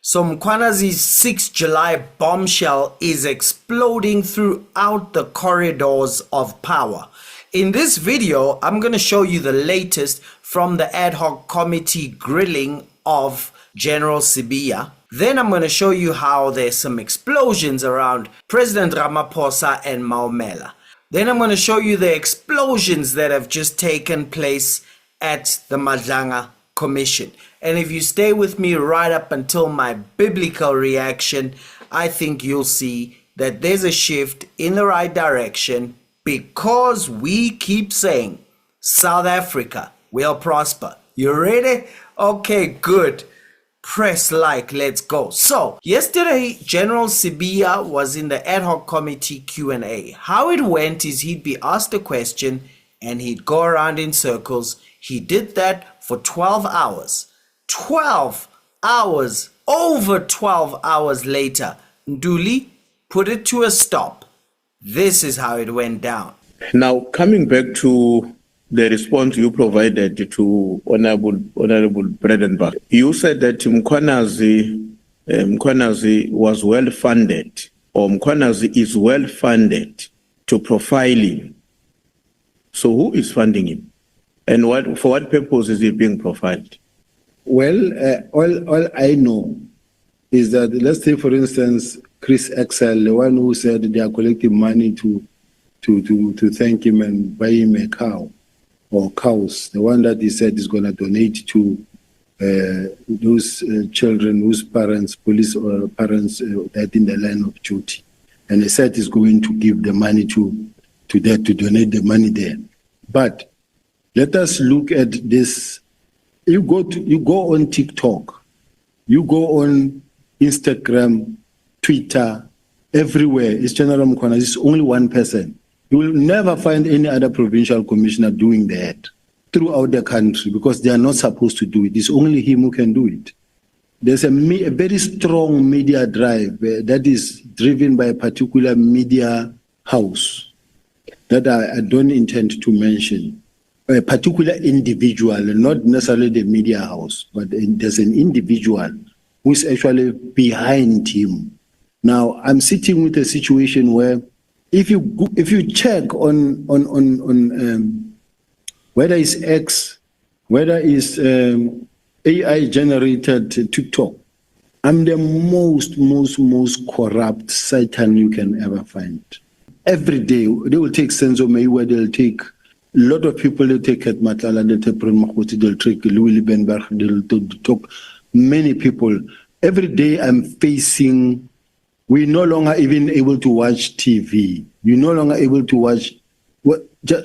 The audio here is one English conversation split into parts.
So Mkhwanazi's 6 July bombshell is exploding throughout the corridors of power. In this video, I'm going to show you the latest from the Ad Hoc Committee grilling of General Sibiya. Then I'm going to show you how there's some explosions around President Ramaphosa and Maumela. Then I'm going to show you the explosions that have just taken place at the Madlanga Commission. And if you stay with me right up until my biblical reaction, I think you'll see that there's a shift in the right direction because we keep saying, South Africa will prosper. You ready? Okay, good. Press like, let's go. So, yesterday, General Sibiya was in the Ad Hoc Committee Q&A. How it went is he'd be asked a question and he'd go around in circles. He did that for 12 hours. 12 hours, over 12 hours later, Nduli put it to a stop. This is how it went down. Now, coming back to the response you provided to Honorable President, you said that Mkhwanazi was well funded, or Mkhwanazi is well funded to profile him. So who is funding him? And for what purpose is he being profiled? Well, all I know is that, let's say, for instance, Chris Excel, the one who said they are collecting money to thank him and buy him a cow or cows, the one that he said is going to donate to those children whose parents, police or parents, died in the line of duty. And he said he's going to give the money to that, to donate the money there. But let us look at this. You go on TikTok, you go on Instagram, Twitter, everywhere. It's General Mkhwanazi. It's only one person. You will never find any other provincial commissioner doing that throughout the country because they are not supposed to do it. It's only him who can do it. There's a very strong media drive that is driven by a particular media house that I don't intend to mention. A particular individual, not necessarily the media house, but there's an individual who is actually behind him. Now, I'm sitting with a situation where if you check on whether it's X, whether it's AI generated TikTok, I'm the most corrupt Satan you can ever find. Every day they will take Senzo Meyiwa, they'll take a lot of people, they'll take at Matala, they'll take Prem, they'll take Louis Liebenberg, they'll talk many people. Every day I'm facing. We're no longer even able to watch TV. You're no longer able to watch.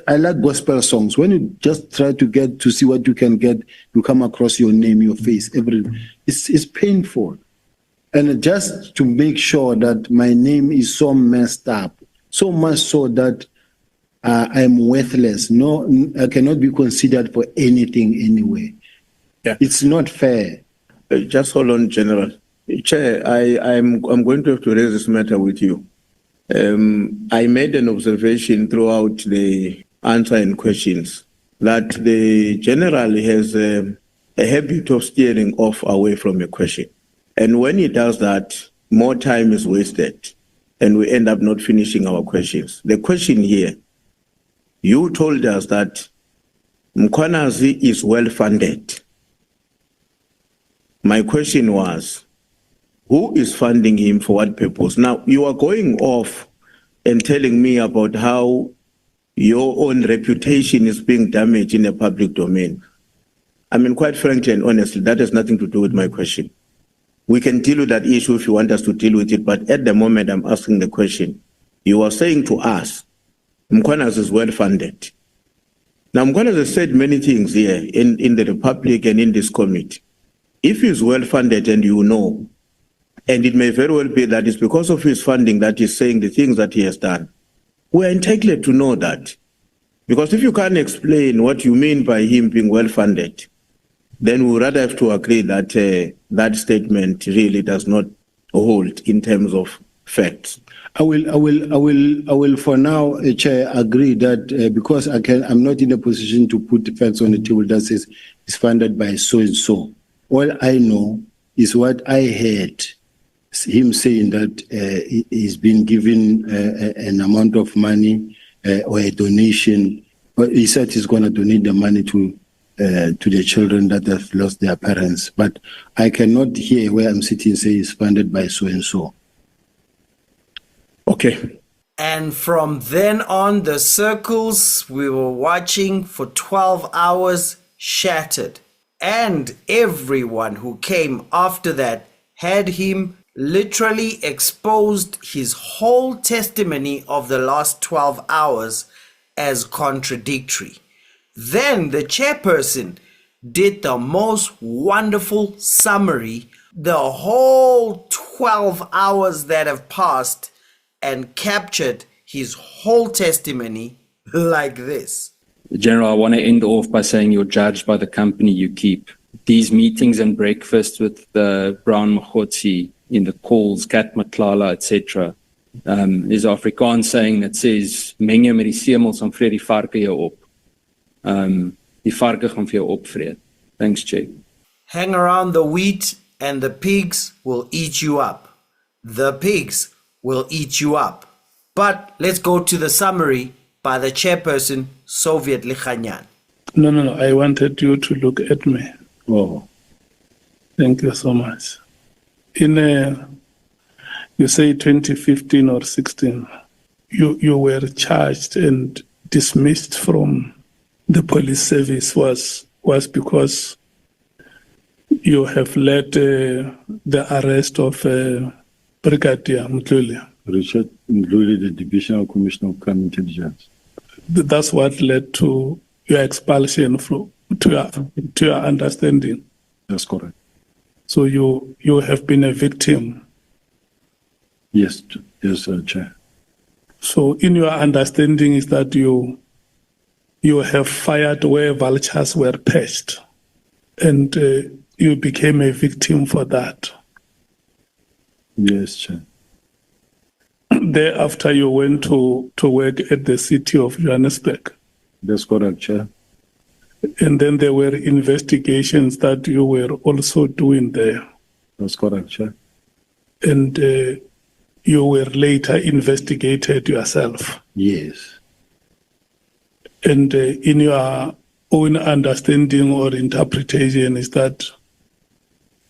I like gospel songs. When you just try to see what you can get, you come across your name, your face. It's painful. And just to make sure that my name is so messed up, so much so that I'm worthless. No, I cannot be considered for anything anyway. Yeah. It's not fair. Just hold on, General. Chair, I'm going to have to raise this matter with you. I made an observation throughout the answering questions that the general has a habit of steering off away from a question. And when he does that, more time is wasted and we end up not finishing our questions. The question here, you told us that Mkhwanazi is well funded. My question was, who is funding him for what purpose? Now, you are going off and telling me about how your own reputation is being damaged in the public domain. I mean, quite frankly and honestly, that has nothing to do with my question. We can deal with that issue if you want us to deal with it, but at the moment I'm asking the question. You are saying to us, Mkhwanazi is well funded. Now, Mkhwanazi has said many things here in the Republic and in this committee. If he's well funded and you know, and it may very well be that it's because of his funding that he's saying the things that he has done. We're entitled to know that. Because if you can't explain what you mean by him being well funded, then we would rather have to agree that that statement really does not hold in terms of facts. I will for now, Chair, agree that because I'm not in a position to put facts on the table that says it's funded by so and so. All I know is what I heard him saying that he's been given an amount of money or a donation. But he said he's going to donate the money to the children that have lost their parents. But I cannot hear where I'm sitting say it's funded by so and so. Okay. And from then on, the circles we were watching for 12 hours shattered. And everyone who came after that had him literally exposed his whole testimony of the last 12 hours as contradictory. Then the chairperson did the most wonderful summary, the whole 12 hours that have passed, and captured his whole testimony like this. General, I want to end off by saying you're judged by the company you keep. These meetings and breakfasts with the Brown Mkhwanazi in the calls, Kat Matlala, etc. Is Afrikaans saying that says, meng jou met die semels en vreet die varke jou op. Die varke gaan vir jou opvreet. Thanks, Chair. Hang around the wheat and the pigs will eat you up. The pigs will eat you up. But let's go to the summary by the chairperson, Soviet Likhanyan. No. I wanted you to look at me. Oh. Thank you so much. In you say 2015 or 16, you were charged and dismissed from the police service was because you have led the arrest of Brigadier Mkhwanazi. Richard included the Divisional Commissioner of Crime Intelligence. That's what led to your expulsion to your understanding. That's correct. So you have been a victim. Yes, Chair. So in your understanding is that you have fired where vultures were perched, and you became a victim for that. Yes, Chair. Thereafter, you went to work at the city of Johannesburg. That's correct, Chair. And then there were investigations that you were also doing there. That's correct, Chair. And you were later investigated yourself. Yes. And in your own understanding or interpretation is that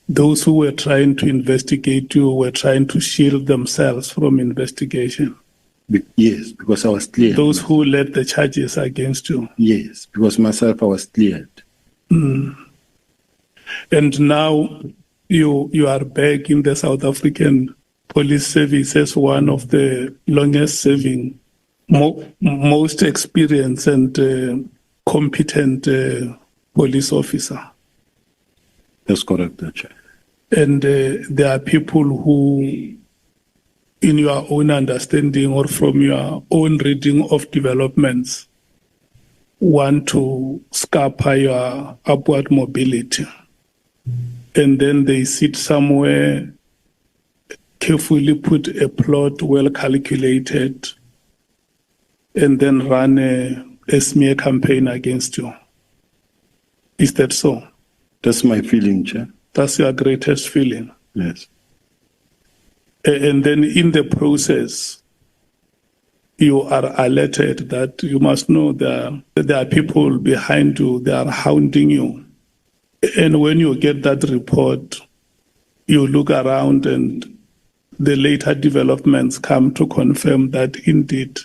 those who were trying to investigate you were trying to shield themselves from investigation. Yes, because I was cleared. Those who led the charges against you. Yes, because myself I was cleared. And now you are back in the South African Police Service as one of the longest serving, most experienced and competent police officer. That's correct, Chair. And there are people who, in your own understanding or from your own reading of developments, want to scupper your upward mobility. And then they sit somewhere, carefully put a plot well calculated, and then run a smear campaign against you. Is that so? That's my feeling, Chair. That's your greatest feeling. Yes. And then in the process, you are alerted that you must know that there are people behind you, they are hounding you. And when you get that report, you look around and the later developments come to confirm that indeed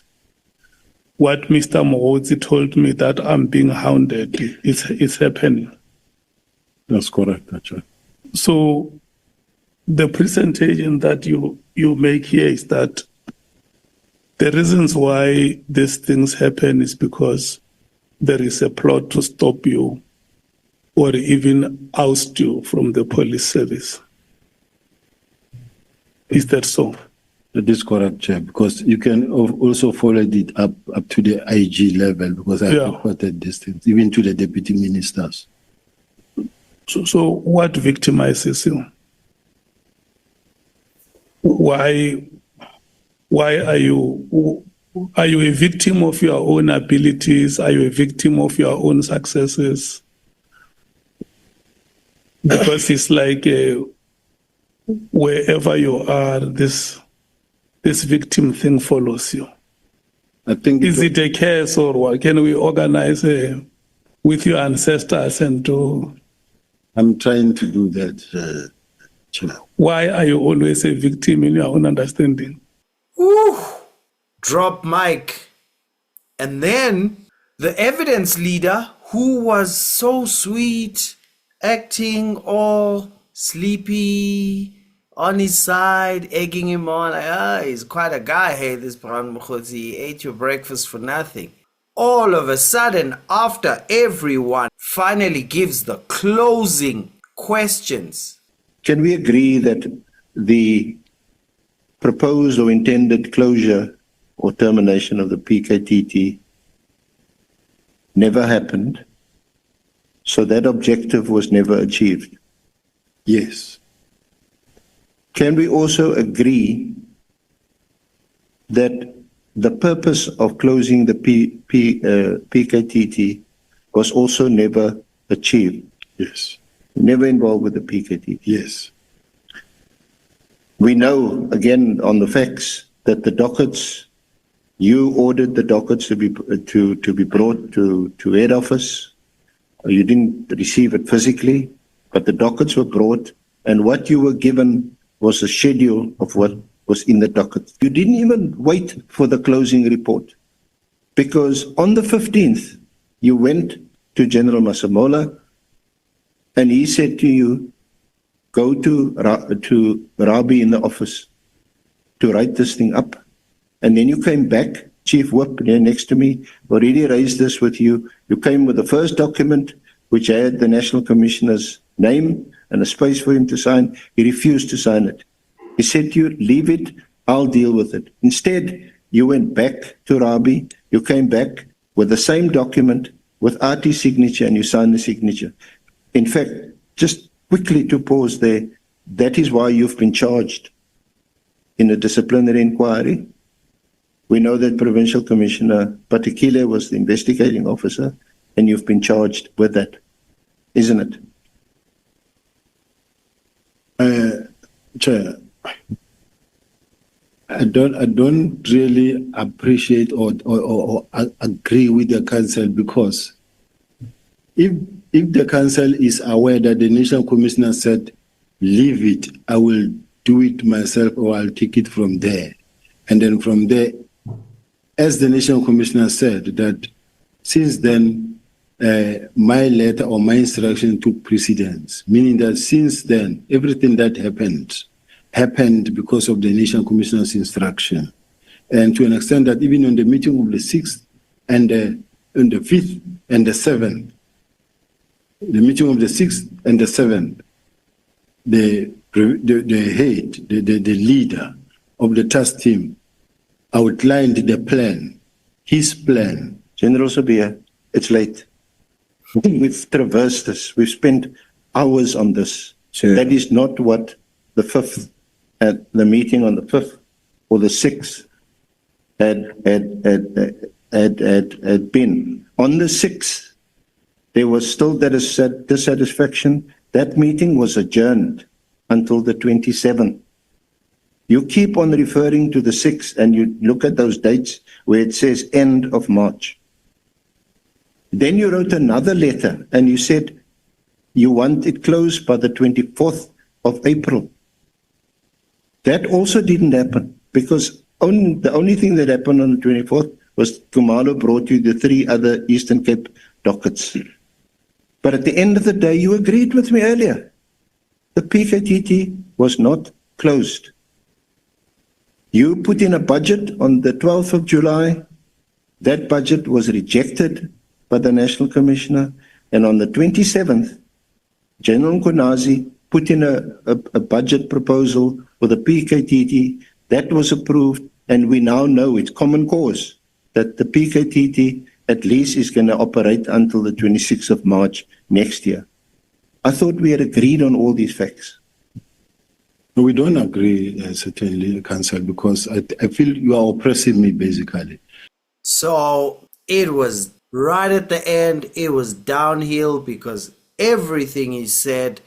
what Mr. Mkhwanazi told me that I'm being hounded is happening. That's correct, Chair. So the presentation that you make here is that the reasons why these things happen is because there is a plot to stop you or even oust you from the police service. Is that so? That is correct, Chair, because you can also follow it up to the IG level, because I reported these things, even to the deputy ministers. So what victimizes you? Why are you a victim of your own abilities? Are you a victim of your own successes? Because it's like wherever you are, this victim thing follows you? I think Is it a curse, or what? Can we organize with your ancestors and do? I'm trying to do that, Chair. Why are you always a victim in your own understanding? Ooh, drop mic. And then the evidence leader, who was so sweet, acting all sleepy, on his side, egging him on, like, he's quite a guy, hey, this Brown Mkhwanazi, he ate your breakfast for nothing. All of a sudden, after everyone finally gives the closing questions. Can we agree that the proposed or intended closure or termination of the PKTT never happened, so that objective was never achieved? Yes. Can we also agree that the purpose of closing the PKTT was also never achieved? Yes. Never involved with the PKTT? Yes. We know, again, on the facts, that the dockets, you ordered the dockets to be brought to head office. You didn't receive it physically, but the dockets were brought, and what you were given was a schedule of what was in the docket. You didn't even wait for the closing report, because on the 15th, you went to General Maumela, and he said to you, go to Rabi in the office to write this thing up. And then you came back, Chief Whip, there next to me, already raised this with you. You came with the first document, which had the National Commissioner's name and a space for him to sign. He refused to sign it. He said to you, leave it, I'll deal with it. Instead, you went back to Rabi, you came back with the same document, with Artie's signature, and you signed the signature. In fact, just quickly to pause there, that is why you've been charged in a disciplinary inquiry. We know that Provincial Commissioner Patekile was the investigating officer, and you've been charged with that, isn't it? Chair, I don't really appreciate or agree with the council, because if the council is aware that the National Commissioner said, leave it, I will do it myself, or I'll take it from there. And then from there, as the National Commissioner said, that since then, my letter or my instruction took precedence, meaning that since then, everything that happened because of the National Commissioner's instruction. And to an extent that even on the meeting of the 6th and on the 5th and the 7th, the meeting of the 6th and the 7th, the head, the leader of the task team outlined the plan, his plan. General Sibiya, it's late. We've traversed this. We've spent hours on this. Sure. That is not what the 5th, at the meeting on the 5th or the 6th had been. On the 6th, there was still dissatisfaction. That meeting was adjourned until the 27th. You keep on referring to the 6th, and you look at those dates where it says end of March. Then you wrote another letter and you said you want it closed by the 24th of April. That also didn't happen, because the only thing that happened on the 24th was Kumalo brought you the 3 other Eastern Cape dockets. But at the end of the day, you agreed with me earlier. The PKTT was not closed. You put in a budget on the 12th of July. That budget was rejected by the National Commissioner. And on the 27th, General Mkhwanazi put in a budget proposal for the PKTT. That was approved, and we now know it's common cause that the PKTT at least is going to operate until the 26th of March next year. I thought we had agreed on all these facts. No, we don't agree, certainly, Council, because I feel you are oppressing me, basically. So it was right at the end, it was downhill, because everything he said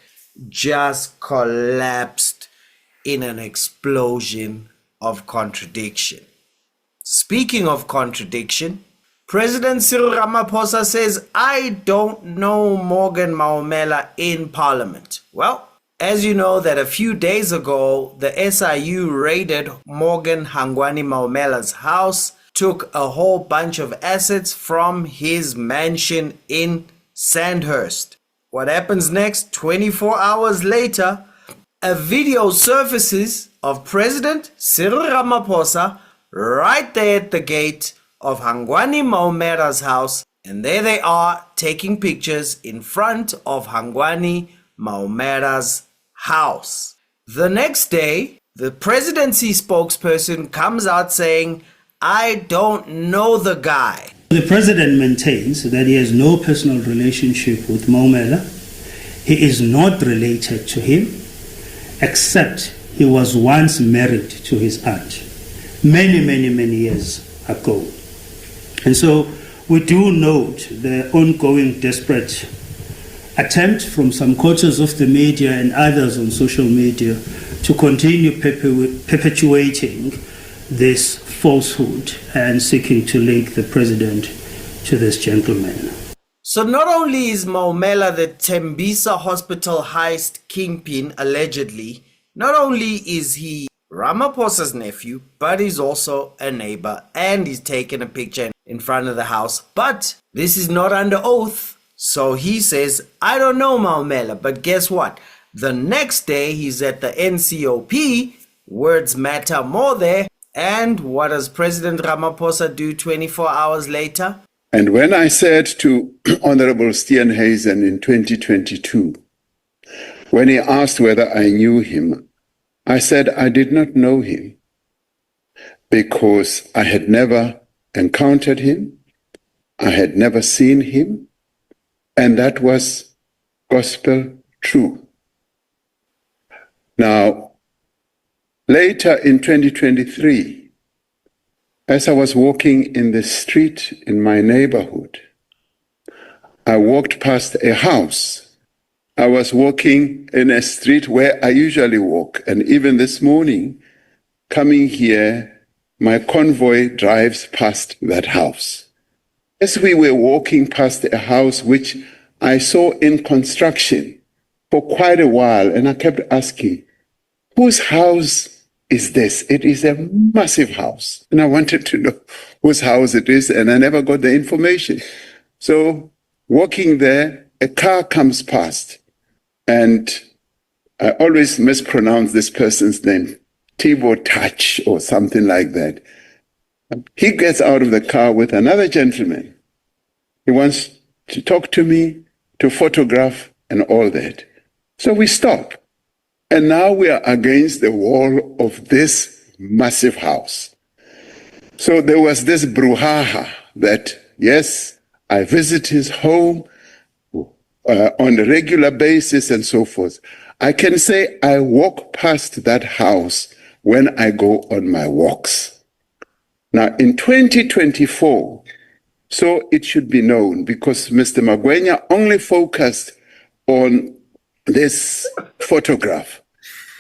just collapsed. in an explosion of contradiction. Speaking of contradiction, President Cyril Ramaphosa says, I don't know Morgan Maumela in Parliament. Well, as you know that a few days ago, the SIU raided Morgan Hangwani Maumela's house, took a whole bunch of assets from his mansion in Sandhurst. What happens next? 24 hours later, a video surfaces of President Cyril Ramaphosa right there at the gate of Hangwani Maumela's house, and there they are taking pictures in front of Hangwani Maumela's house. The next day, the presidency spokesperson comes out saying, I don't know the guy. The president maintains that he has no personal relationship with Maumela. He is not related to him, except he was once married to his aunt many years ago. And so we do note the ongoing desperate attempt from some quarters of the media and others on social media to continue perpetuating this falsehood and seeking to link the president to this gentleman. So not only is Maumela the Tembisa hospital heist kingpin, allegedly, not only is he Ramaphosa's nephew, but he's also a neighbor and he's taken a picture in front of the house. But this is not under oath. So he says, I don't know Maumela, but guess what? The next day he's at the NCOP, words matter more there. And what does President Ramaphosa do 24 hours later? And when I said to Honorable Steenhuisen in 2022, when he asked whether I knew him, I said I did not know him because I had never encountered him, I had never seen him, and that was gospel true. Now, later in 2023, as I was walking in the street in my neighborhood, I walked past a house. I was walking in a street where I usually walk, and even this morning, coming here, my convoy drives past that house. As we were walking past a house which I saw in construction for quite a while, and I kept asking, whose house is this? It is a massive house. And I wanted to know whose house it is, and I never got the information. So walking there, a car comes past, and I always mispronounce this person's name, Tibo Touch or something like that. He gets out of the car with another gentleman. He wants to talk to me, to photograph and all that. So we stop. And now we are against the wall of this massive house. So there was this brouhaha that, yes, I visit his home on a regular basis and so forth. I can say I walk past that house when I go on my walks. Now, in 2024, so it should be known, because Mr. Magwenya only focused on this photograph.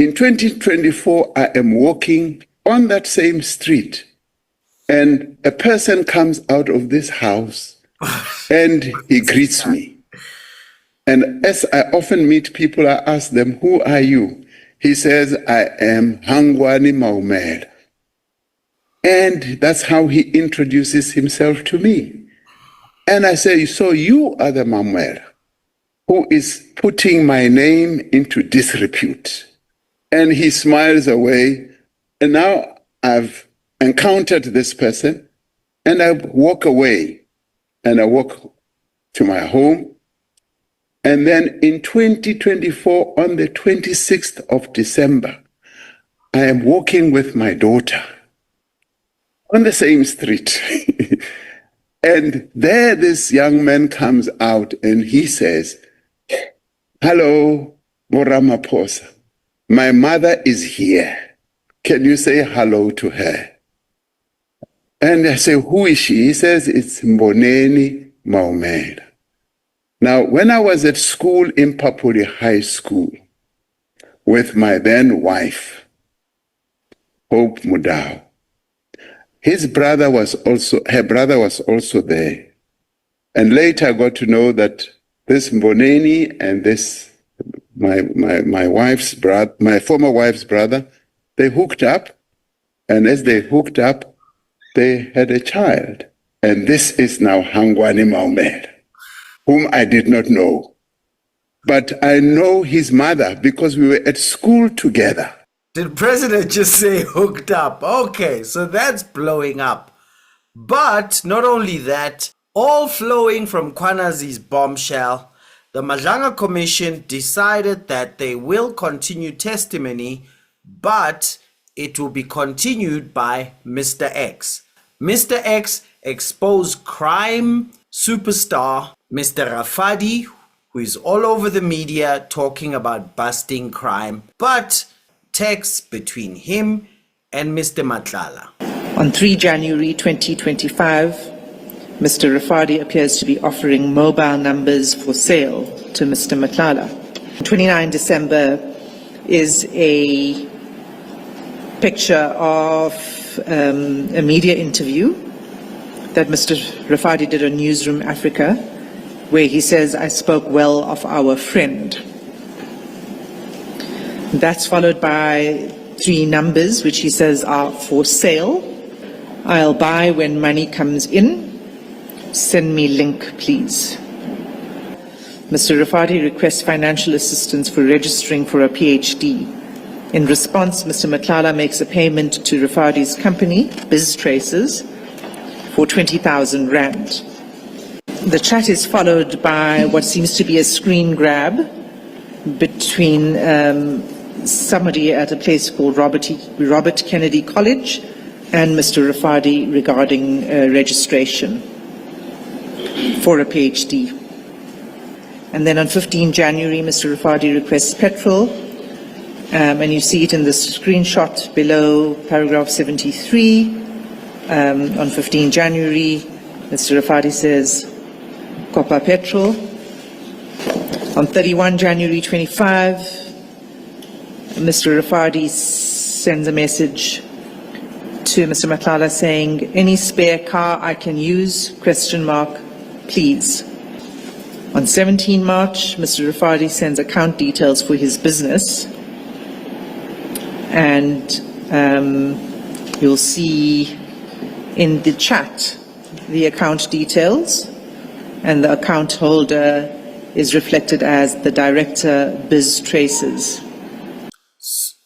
In 2024, I am walking on that same street, and a person comes out of this house and he greets me. And as I often meet people, I ask them, who are you? He says, I am Hangwani Maumela. And that's how he introduces himself to me. And I say, so you are the Maumela who is putting my name into disrepute. And he smiles away. And now I've encountered this person, and I walk away, and I walk to my home. And then in 2024, on the 26th of December, I am walking with my daughter on the same street. And there this young man comes out and he says, hello, Ramaphosa. My mother is here. Can you say hello to her? And I say, who is she? He says, it's Hangwani Maumela. Now, when I was at school in Papuli High School with my then wife, Hope Mudau. Her brother was also there. And later I got to know that this Mboneni and this, my wife's brother, my former wife's brother, they hooked up. And as they hooked up, they had a child. And this is now Hangwani Maumela, whom I did not know. But I know his mother because we were at school together. Did President just say hooked up? Okay, so that's blowing up. But not only that, all flowing from Mkhwanazi's bombshell, the Madlanga Commission decided that they will continue testimony, but it will be continued by Mr. X. Mr. X exposed crime superstar Mr. Rafadi, who is all over the media talking about busting crime, but texts between him and Mr. Matlala. On 3 January 2025, Mr. Rafadi appears to be offering mobile numbers for sale to Mr. Matlala. 29 December is a picture of a media interview that Mr. Rafadi did on Newsroom Africa, where he says, "I spoke well of our friend." That's followed by 3 numbers, which he says are for sale. "I'll buy when money comes in. Send me link, please." Mr. Rafadi requests financial assistance for registering for a PhD. In response, Mr. Matlala makes a payment to Rafadi's company, BizTraces, for 20,000 rand. The chat is followed by what seems to be a screen grab between somebody at a place called Robert Kennedy College and Mr. Rafadi regarding registration for a PhD. And then on 15 January, Mr. Rafadi requests petrol, and you see it in the screenshot below, paragraph 73. On 15 January, Mr. Rafadi says, "Copper petrol." On 31 January 25, Mr. Rafadi sends a message to Mr. Matlala saying, "Any spare car I can use, ? Please." On 17 March, Mr. Rafadi sends account details for his business, and you'll see in the chat the account details, and the account holder is reflected as the director, BizTraces.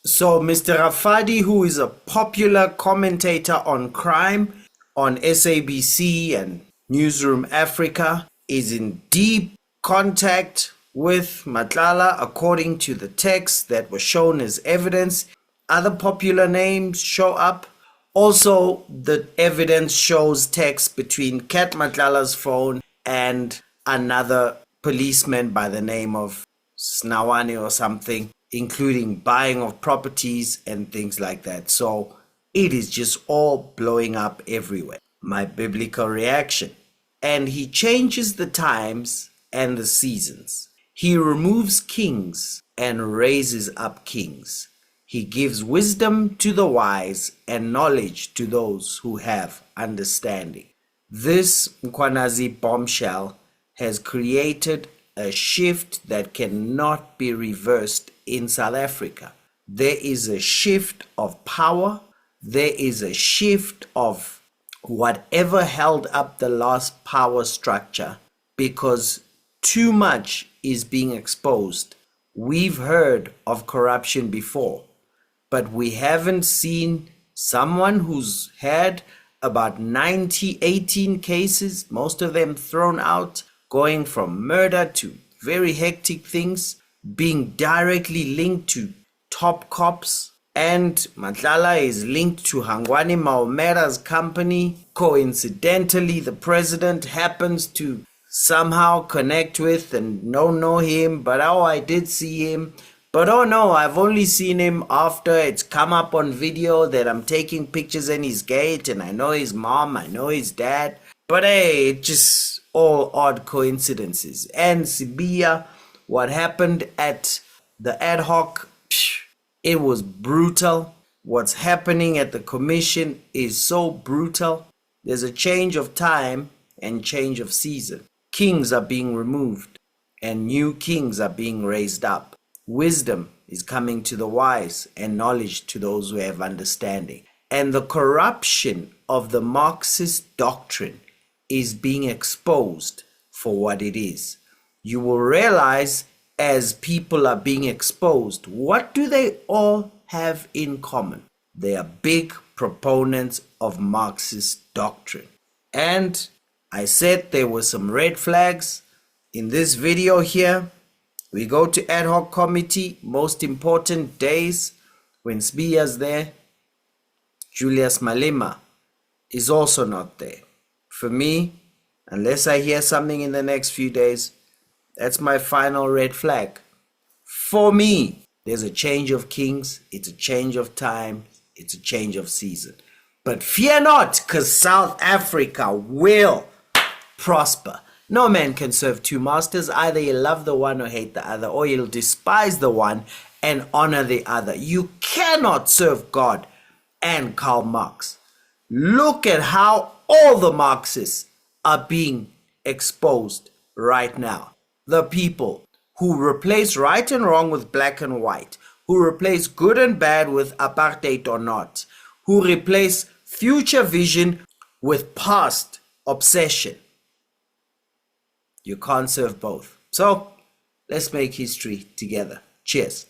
So Mr. Rafadi, who is a popular commentator on crime on SABC and Newsroom Africa, is in deep contact with Matlala according to the texts that were shown as evidence. Other popular names show up. Also, the evidence shows texts between Kat Matlala's phone and another policeman by the name of Snawani or something, including buying of properties and things like that. So it is just all blowing up everywhere. My biblical reaction. And he changes the times and the seasons. He removes kings and raises up kings. He gives wisdom to the wise and knowledge to those who have understanding. This Mkhwanazi bombshell has created a shift that cannot be reversed in South Africa. There is a shift of power. There is a shift of whatever held up the last power structure, because too much is being exposed. We've heard of corruption before, but we haven't seen someone who's had about 18 cases, most of them thrown out, going from murder to very hectic things, being directly linked to top cops. And Matlala is linked to Hangwani Maumela's company. Coincidentally, the president happens to somehow connect with and don't know him, but oh, I did see him. But oh no, I've only seen him after it's come up on video that I'm taking pictures in his gate, and I know his mom, I know his dad. But hey, it's just all odd coincidences. And Sibiya, what happened at the Ad Hoc, it was brutal. What's happening at the commission is so brutal. There's a change of time and change of season. Kings are being removed and new kings are being raised up. Wisdom is coming to the wise and knowledge to those who have understanding. And the corruption of the Marxist doctrine is being exposed for what it is. You will realize as people are being exposed, what do they all have in common? They are big proponents of Marxist doctrine. And I said there were some red flags. In this video here, we go to Ad Hoc Committee, most important days when Sibiya's there. Julius Malema is also not there. For me, unless I hear something in the next few days, that's my final red flag. For me, there's a change of kings, it's a change of time, it's a change of season. But fear not, because South Africa will prosper. No man can serve two masters. Either you love the one or hate the other, or you'll despise the one and honor the other. You cannot serve God and Karl Marx. Look at how all the Marxists are being exposed right now. The people who replace right and wrong with black and white, who replace good and bad with apartheid or not, who replace future vision with past obsession. You can't serve both. So let's make history together. Cheers.